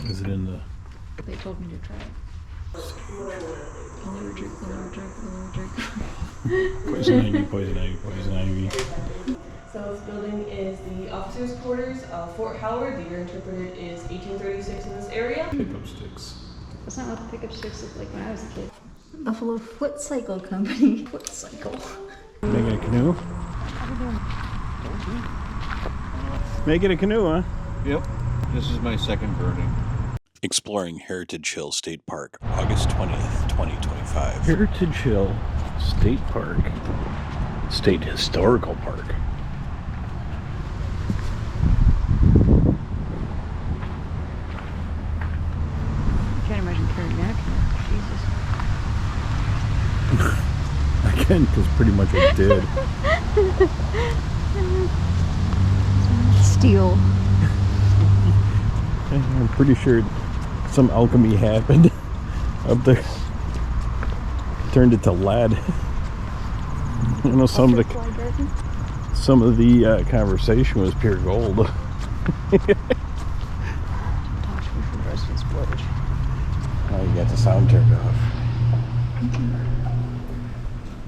Is it in the... They told me to try it. Allergic. Poison ivy. So this building is the officers' quarters of Fort Howard. The year interpreted is 1836 in this area. Pickup sticks. That's not what the pickup sticks looked like when I was a kid. Buffalo Foot Cycle Company. Foot Cycle. Making a canoe? Making a canoe, huh? Yep. This is my second burning. Exploring Heritage Hill State Park, August 20th, 2025. Heritage Hill State Park. State Historical Park. I can't imagine carrying that canoe. Jesus. I can, because pretty much I did. Steel. I'm pretty sure some alchemy happened up there. Turned it to lead. You know, some of the conversation was pure gold. Talk to me for the rest of this footage. Oh, you got the sound turned off.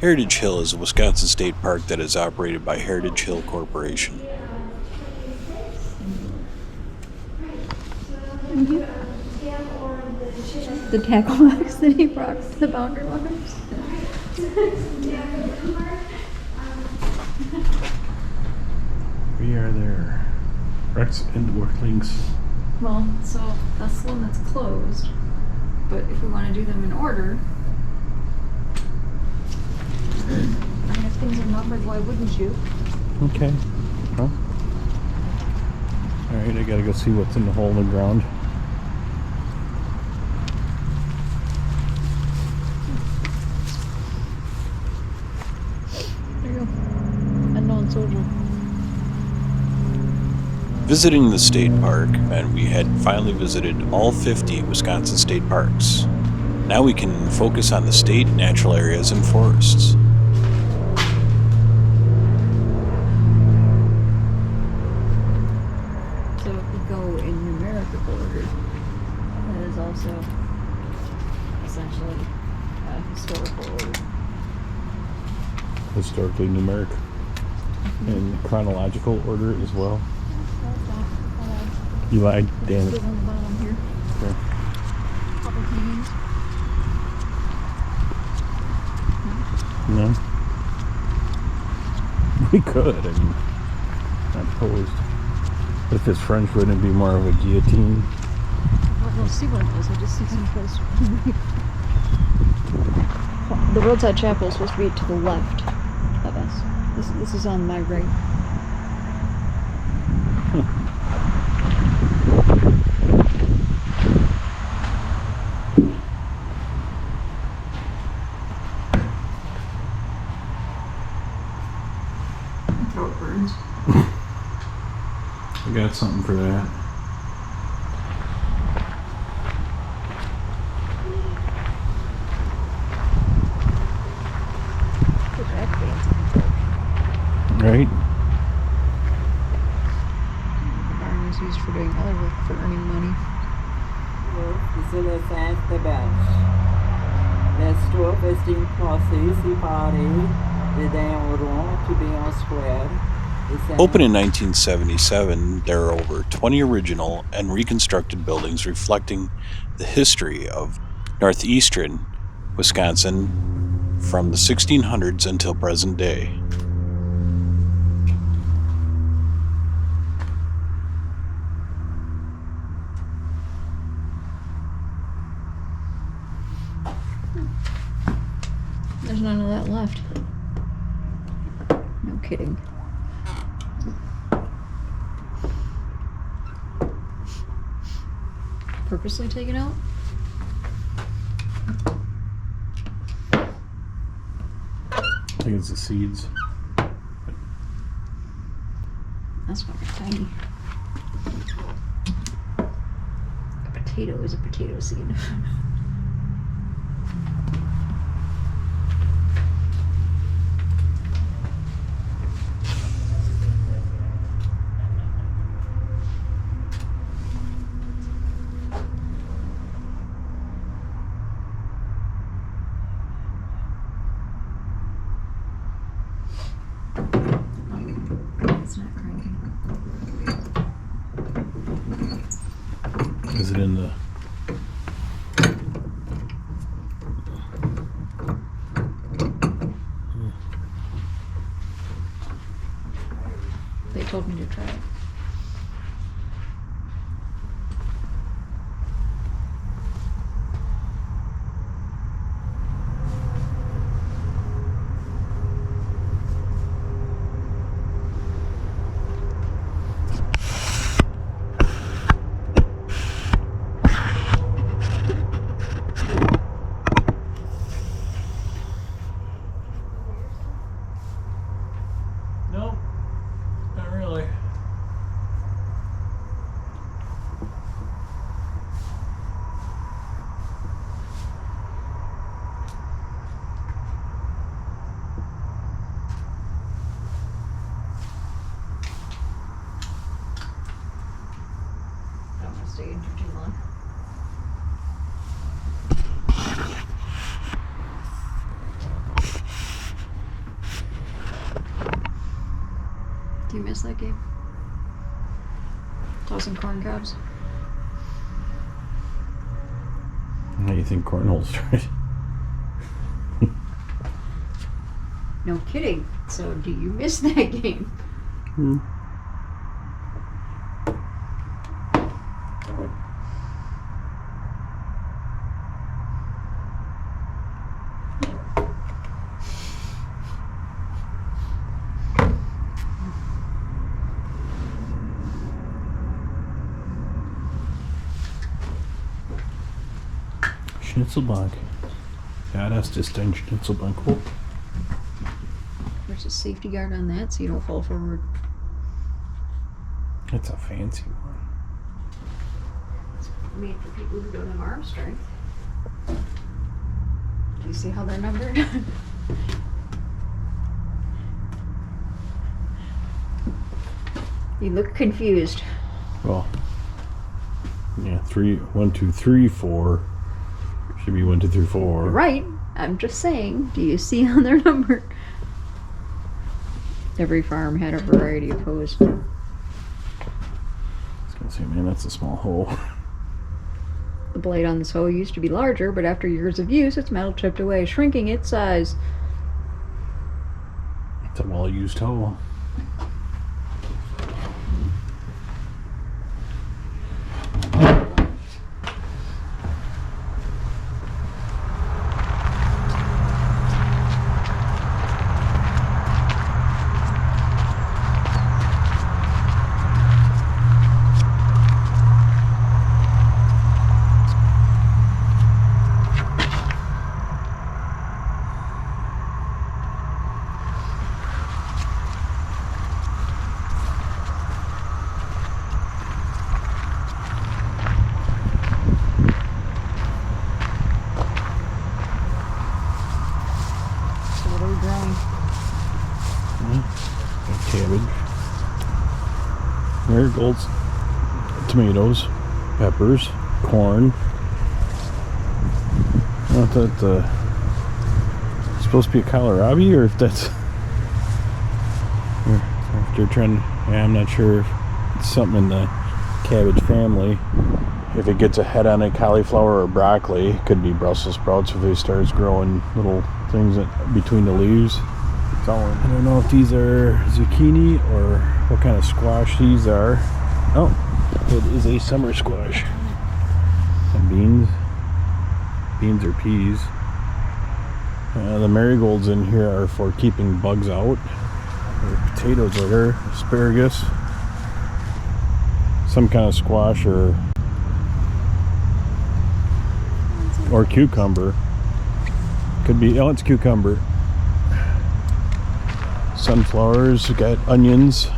Heritage Hill is a Wisconsin state park that is operated by Heritage Hill Corporation. The tackle box that he brought to the boundary waters. We are there. Rex and Worklings. Well, so that's the one that's closed. But if we want to do them in order, I mean, if things are numbered, why wouldn't you? Okay. Well. Alright, I gotta go see what's in the hole in the ground. There you go. Unknown soldier. Visiting the state park meant we had finally visited all 50 Wisconsin state parks. Now we can focus on the state natural areas and forests. So if we go in numerical order, that is also essentially a historical order. Historically numeric. In chronological order as well. You lied, damn it. On the bottom here. Okay. Couple hangings. No? We could, I mean, not opposed. But if it's French, wouldn't it be more of a guillotine? I don't see one of those, I just see some place. The roadside chapel is supposed to be to the left of us. This is on my right. Throat burns. I got something for that. Right? The barn is used for doing other work for earning money. C'est le sens de bâche. L'histoire est une procès séparée d'un rond to d'un square. Opened in 1977, there are over 20 original and reconstructed buildings reflecting the history of Northeastern Wisconsin from the 1600s until present day. There's none of that left. No kidding. Purposely taken out? I think it's the seeds. That's fucking tiny. A potato is a potato seed. Is it in the... They told me to try it. Nope, not really. I don't want to stay in for too long. Do you miss that game? Tossing corn cobs? How do you think cornhole started? No kidding. So do you miss that game? Schnitzelbank. Ja, das ist ein Schnitzelbank hoch. There's a safety guard on that so you don't fall forward. It's a fancy one. It's made for people who don't have arm strength. Do you see how they're numbered? You look confused. Well, yeah, 1, 2, 3, 4. Should be 1, 2, 3, 4. Right. I'm just saying, do you see how they're numbered? Every farm had a variety of hose. I was gonna say, man, that's a small hole. The blade on this hoe used to be larger, but after years of use, its metal chipped away, shrinking its size. It's a well-used hoe. So what are we growing? Cabbage, marigolds, tomatoes, peppers, corn. I don't know if that's supposed to be a kohlrabi or if that's if they're trying. Yeah, I'm not sure if it's something in the cabbage family. If it gets a head on a cauliflower or broccoli, it could be Brussels sprouts if it starts growing little things between the leaves. I don't know if these are zucchini or what kind of squash these are. Oh, it is a summer squash. And beans or peas. The marigolds in here are for keeping bugs out. The potatoes are there, asparagus, some kind of squash or cucumber. Could be, oh, it's cucumber. Sunflowers, we got onions.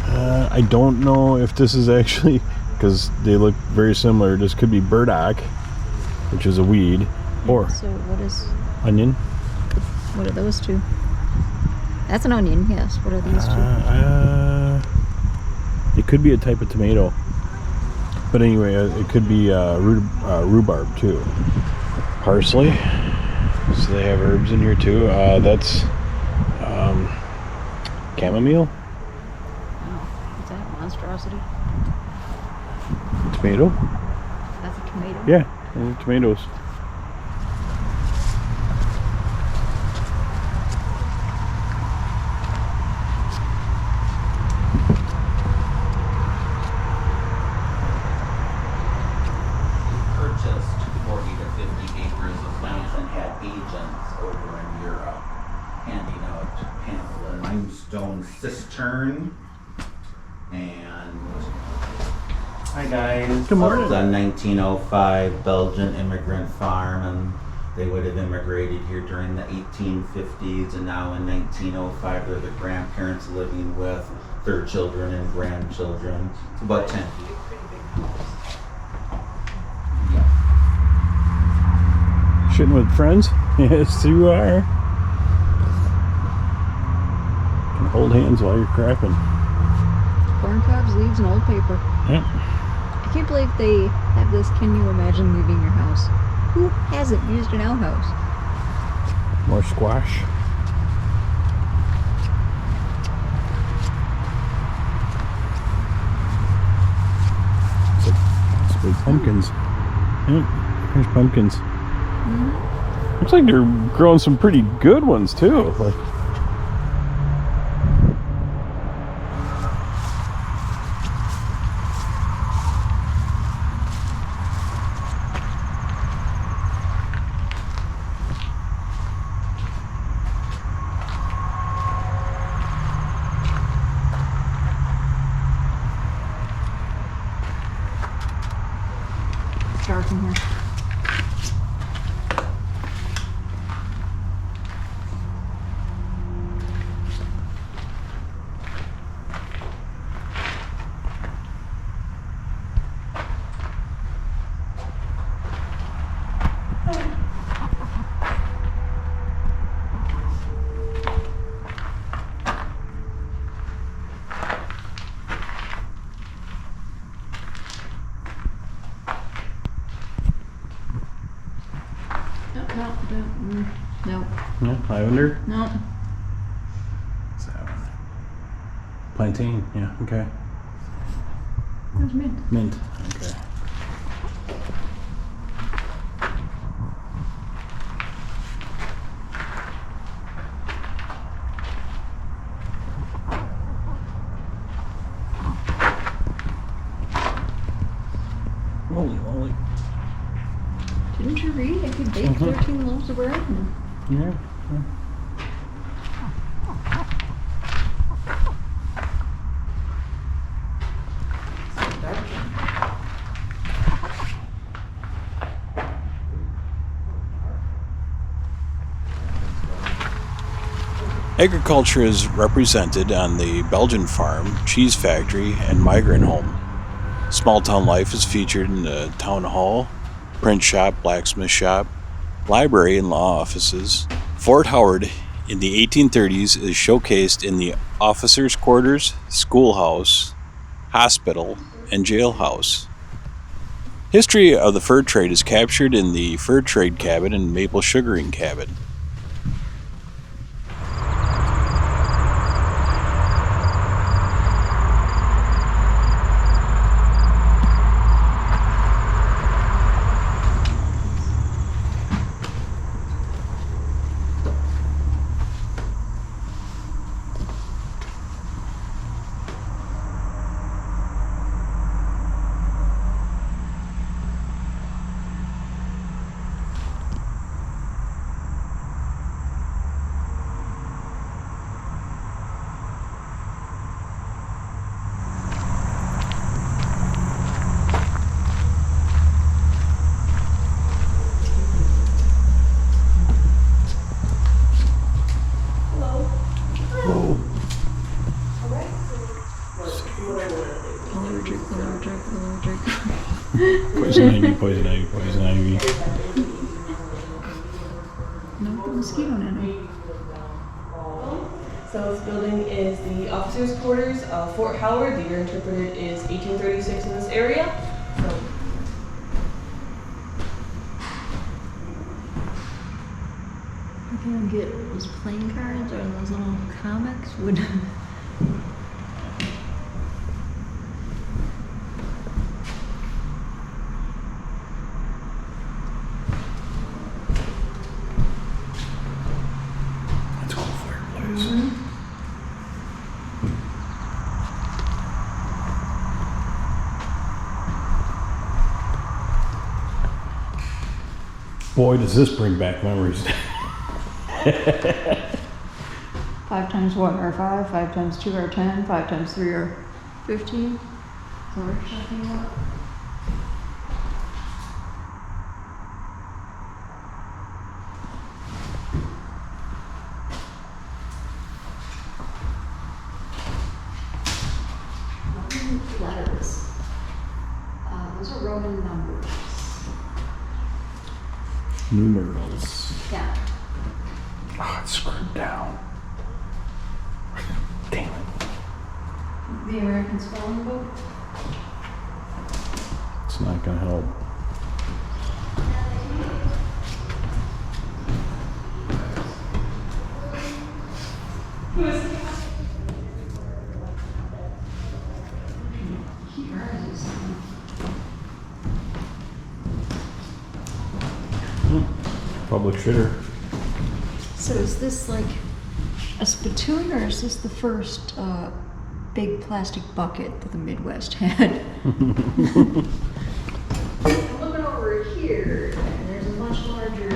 I don't know if this is actually, because they look very similar, this could be burdock, which is a weed, or So what is, onion. what are those two? That's an onion, yes. What are these two? It could be a type of tomato. But anyway, it could be rhubarb too. Parsley. So they have herbs in here too. That's chamomile. Oh, is that a monstrosity? Tomato? That's a tomato. Yeah, tomatoes. Purchased 40 to 50 acres of land and had agents over in Europe handing out pamphlets. Limestone cistern and hi guys. Good morning. It's a 1905 Belgian immigrant farm, and they would have immigrated here during the 1850s, and now in 1905 they're the grandparents living with their children and grandchildren. It's about 10. Shooting with friends? Yes, you are. Can hold hands while you're crapping. Corn cobs, leaves, and old paper. Yeah. I can't believe they have this. Can you imagine leaving your house? Who hasn't used an outhouse? More squash. It's like possibly pumpkins. Yeah, there's pumpkins. Looks like they're growing some pretty good ones too. Like, It's dark in here. No. yeah, lavender. No. What's that one? Plantain. Yeah. Okay. That's mint. Mint. Okay. Holy moly. Didn't you read? I could bake 13 loaves of bread. And Yeah. Agriculture is represented on the Belgian farm, cheese factory, and migrant home. Small town life is featured in the town hall, print shop, blacksmith shop, library, and law offices. Fort Howard in the 1830s is showcased in the officers' quarters, schoolhouse, hospital, and jailhouse. History of the fur trade is captured in the Fur Trade Cabin and Maple Sugaring Cabin. Poison ivy, poison ivy, poison ivy. no mosquito netting. So this building is the officers' quarters of Fort Howard. The year interpreted is 1836 in this area. So I can get those playing cards or those little comics. Would Boy, does this bring back memories. 5 times 1 are 5, 5 times 2 are 10, 5 times 3 are 15. So we're talking about. Letters. Those are Roman numbers. Numerals. Yeah. Oh, it's screwed down. Damn it. The American Spelling Book. It's not gonna help. Public shitter. So is this like a spittoon, or is this the first big plastic bucket that the Midwest had? I'm looking over here, and there's a much larger.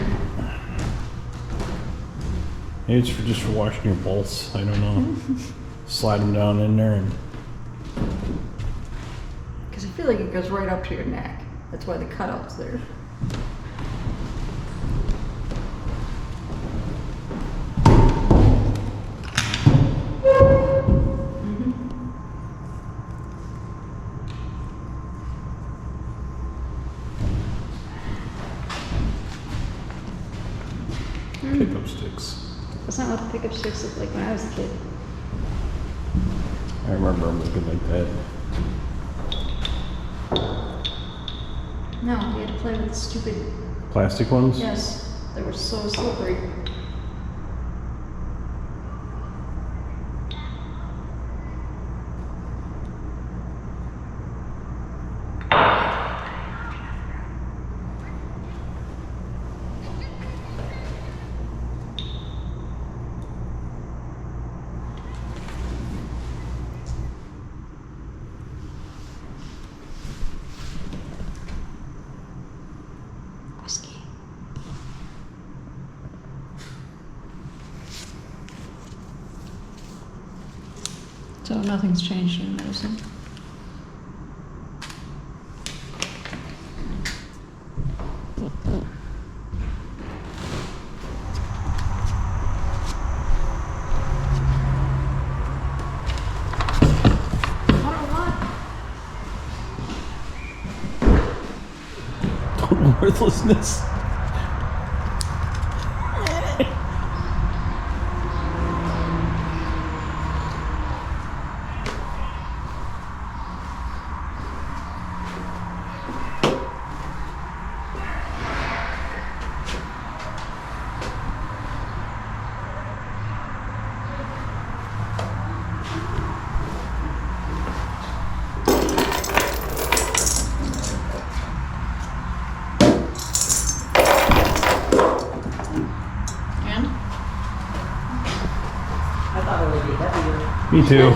Maybe it's just for washing your bolts. I don't know. Slide them down in there and. Because I feel like it goes right up to your neck. That's why the cutout's there. Pickup sticks. That's not what the pickup sticks looked like when I was a kid. I remember them looking like that. No, we had to play with the stupid. Plastic ones? Yes, they were so slippery. Whiskey. So nothing's changed in medicine. Worthlessness. I thought it would be heavier. Me too.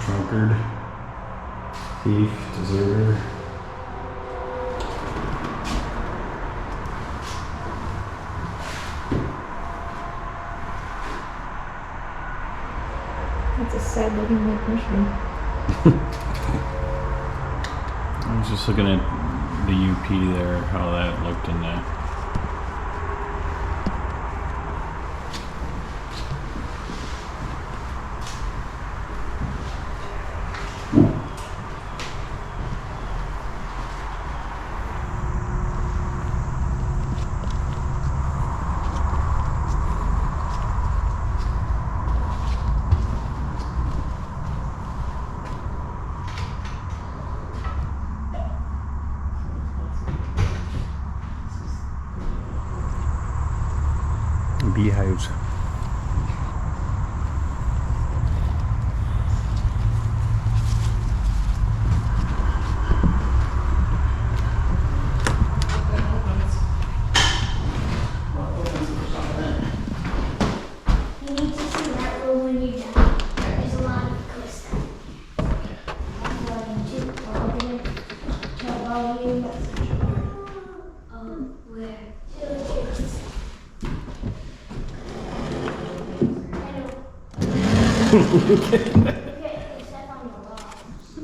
Drunkard, thief, deserter. That's a sad looking Lake Michigan. I was just looking at the UP there, how that looked in that. Beehives.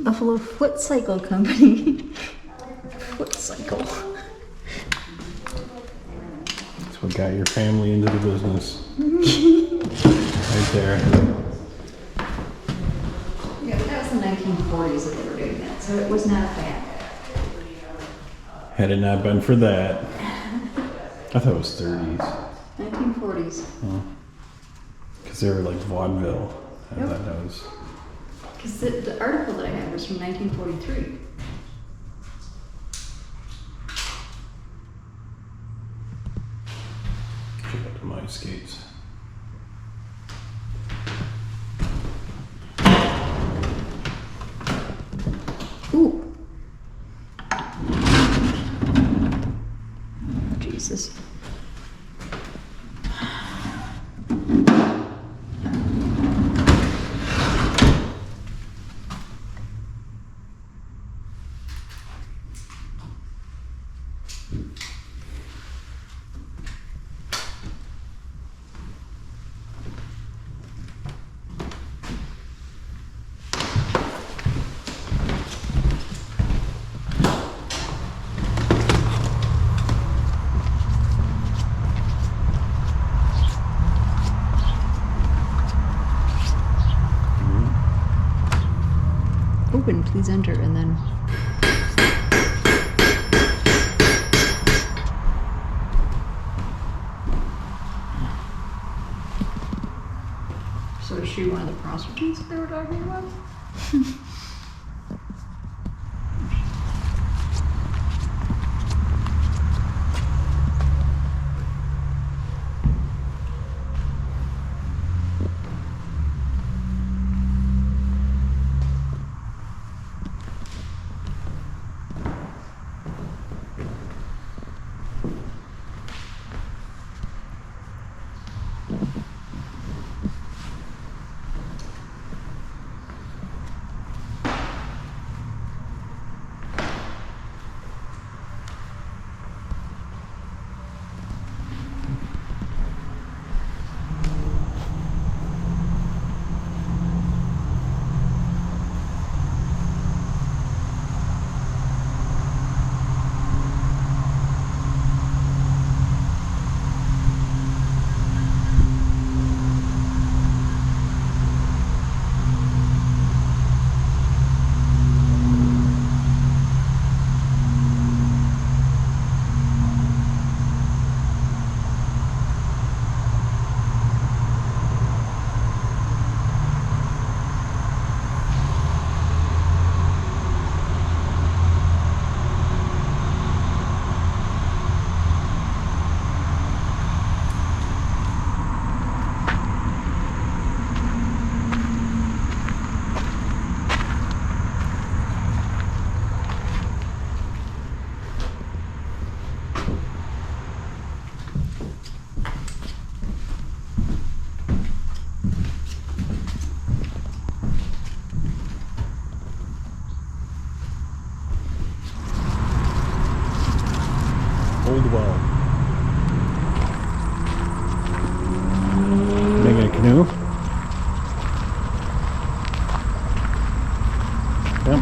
Buffalo Foot Cycle Company. Foot cycle. That's what got your family into the business. Right there. Yeah, but that was the 1940s that they were doing that, so it was not bad. Had it not been for that, I thought it was 30s. 1940s. Because they were like vaudeville. I Yep. thought that was. Because the article that I had was from 1943. Check out the my skates. Ooh. Jesus. Open, please enter, and then. So is she one of the prostitutes they were talking about? Old well. Making a canoe? Yep.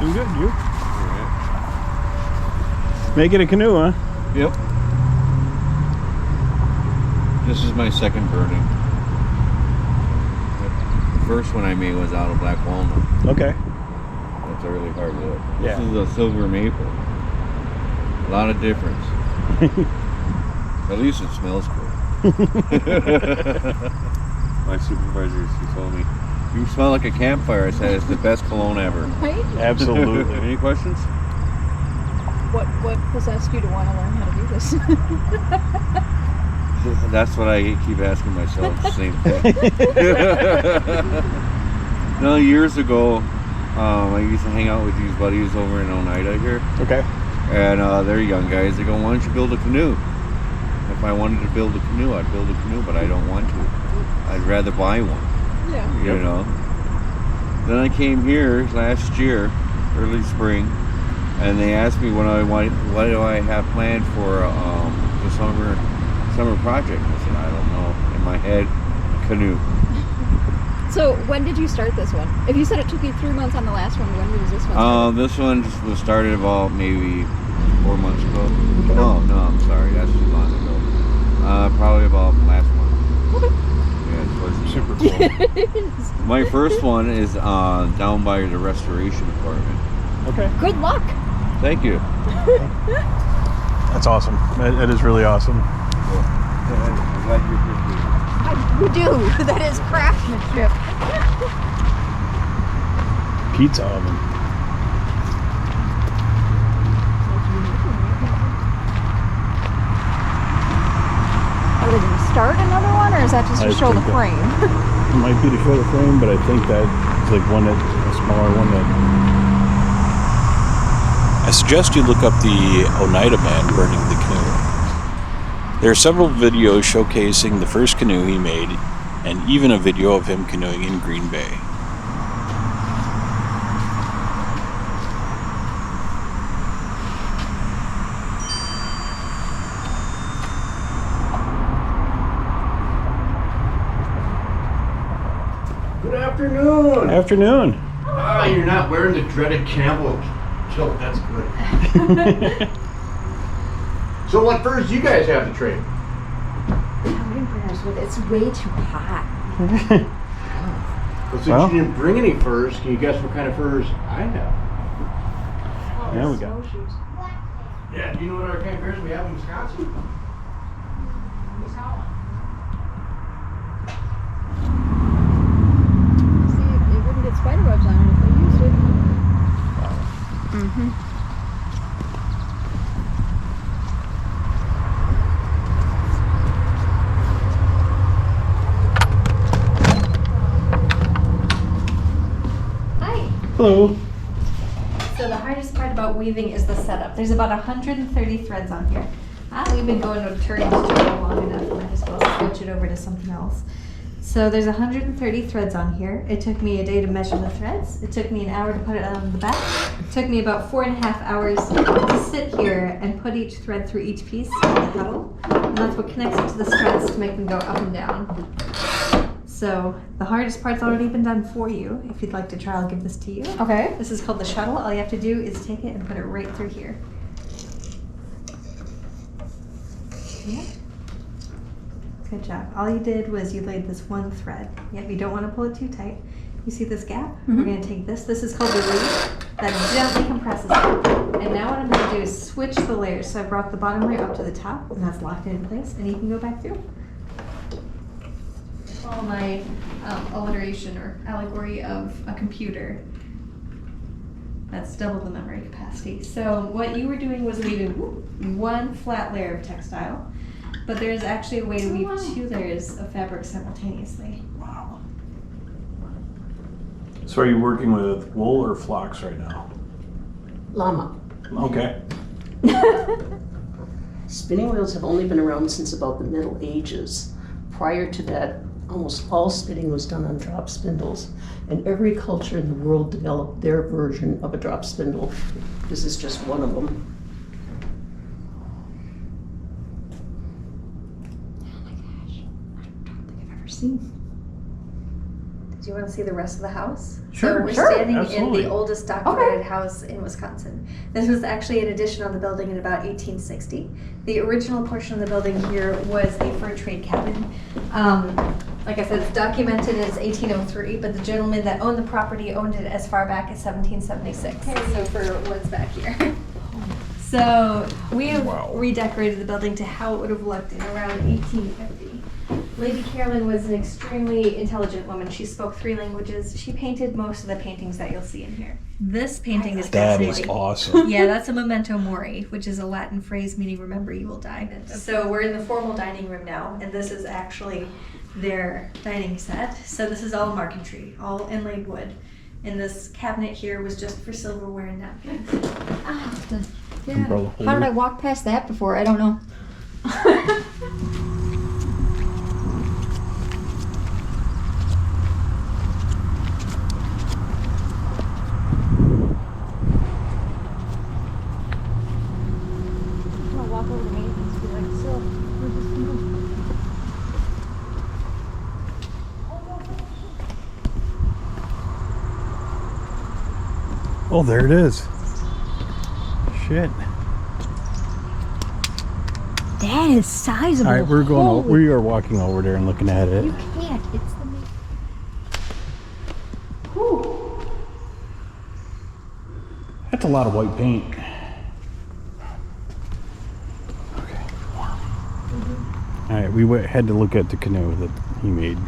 Doing good, you? Making a canoe, huh? Yep. This is my second burning. The first one I made was out of black walnut. Okay. That's a really hard wood. Yeah. This is a silver maple. A lot of difference. At least it smells good. My supervisor, she told me, "You smell like a campfire." I said, "It's the best cologne ever." Right? Absolutely. Any questions? What possessed you to want to learn how to do this? That's what I keep asking myself, the same thing. No, years ago, I used to hang out with these buddies over in Oneida here. Okay. And they're young guys. They go, why don't you build a canoe? If I wanted to build a canoe, I'd build a canoe, but I don't want to. I'd rather buy one. Yeah. You know. Then I came here last year, early spring, and they asked me what do I have planned for the summer project. I said, I don't know. In my head, canoe. So when did you start this one? If you said it took you 3 months on the last one, when was this one started? This one was started about maybe 4 months ago. No, I'm sorry, that's too long ago. Probably about last month. Okay. Yeah, it's super cool. My first one is down by the restoration department. Okay. Good luck. Thank you. That's awesome. That is really awesome. I'm glad you appreciate it. We do. That is craftsmanship. Pizza oven. Are they going to start another one, or is that just to I show the think frame? It might be to show the frame, but I think that it's like a smaller one that. I suggest you look up the Oneida man burning the canoe. There are several videos showcasing the first canoe he made, and even a video of him canoeing in Green Bay. Good afternoon. Afternoon. Ah, you're not wearing the dreaded Campbell kilt. That's good. So what furs do you guys have to trade? It's way too hot. Well, since Well. you didn't bring any furs, can you guess what kind of furs I have? Yeah, we got. Yeah, do you know what our kind of furs we have in Wisconsin? See, they wouldn't get spider webs on it if they used it. Mm-hmm. Hello. So the hardest part about weaving is the setup. There's about 130 threads on here. We've been going to turning tutorial long enough. I might as well switch it over to something else. So there's 130 threads on here. It took me a day to measure the threads. It took me an hour to put it on the back. It took me about 4.5 hours to sit here and put each thread through each piece of the huddle. And that's what connects it to the strands to make them go up and down. So the hardest part's already been done for you. If you'd like to try, I'll give this to you. Okay. This is called the shuttle. All you have to do is take it and put it right through here. Yeah. Good job. All you did was you laid this one thread. Yep, you don't want to pull it too tight. You see this gap? Mm-hmm. We're going to take this. This is called the reed. That gently compresses it. And now what I'm going to do is switch the layers. So I brought the bottom layer up to the top, and that's locked in place. And you can go back through. All my alliteration or allegory of a computer. That's double the memory capacity. So what you were doing was weaving one flat layer of textile, but there's actually a way to weave 2 layers of fabric simultaneously. Wow. So are you working with wool or flocks right now? Llama. Okay. Spinning wheels have only been around since about the Middle Ages. Prior to that, almost all spinning was done on drop spindles, and every culture in the world developed their version of a drop spindle. This is just one of them. Oh my gosh, I don't think I've ever seen. Do you want to see the rest of the house? Sure, So we're sure, standing absolutely. in the oldest documented house in Wisconsin. This was actually an addition on the building in about 1860. The original portion of the building here was a fur trade cabin. Like I said, it's documented as 1803, but the gentleman that owned the property owned it as far back as 1776. So for what's back here. So we have redecorated the building to how it would have looked in around 1850. Lady Carolyn was an extremely intelligent woman. She spoke 3 languages. She painted most of the paintings that you'll see in here. This painting is That is fascinating. awesome. Yeah, that's a memento mori, which is a Latin phrase meaning remember you will die. So we're in the formal dining room now, and this is actually their dining set. So this is all marquetry, all inlaid wood. And this cabinet here was just for silverware and napkins. Yeah. Umbrella How did holder. I walk past that before? I don't know. I'm gonna walk over to maintenance and be like, so, where's this thing? Oh, there it is. Shit. That is sizable. All right, we're going. Holy- We are walking over there and looking at it. You can't. It's the. That's a lot of white paint. Okay. All right, we had to look at the canoe that he made.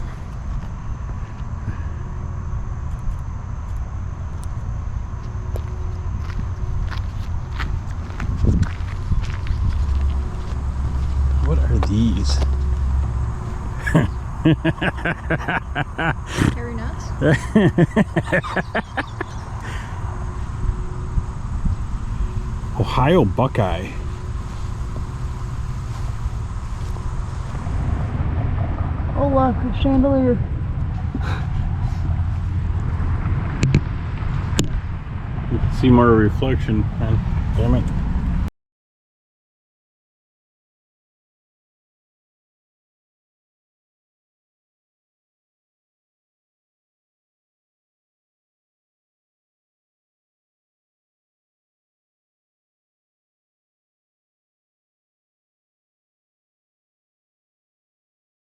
What are these? Hairy nuts? Ohio Buckeye. Oh, look, a chandelier. You can see more reflection. Man, damn it.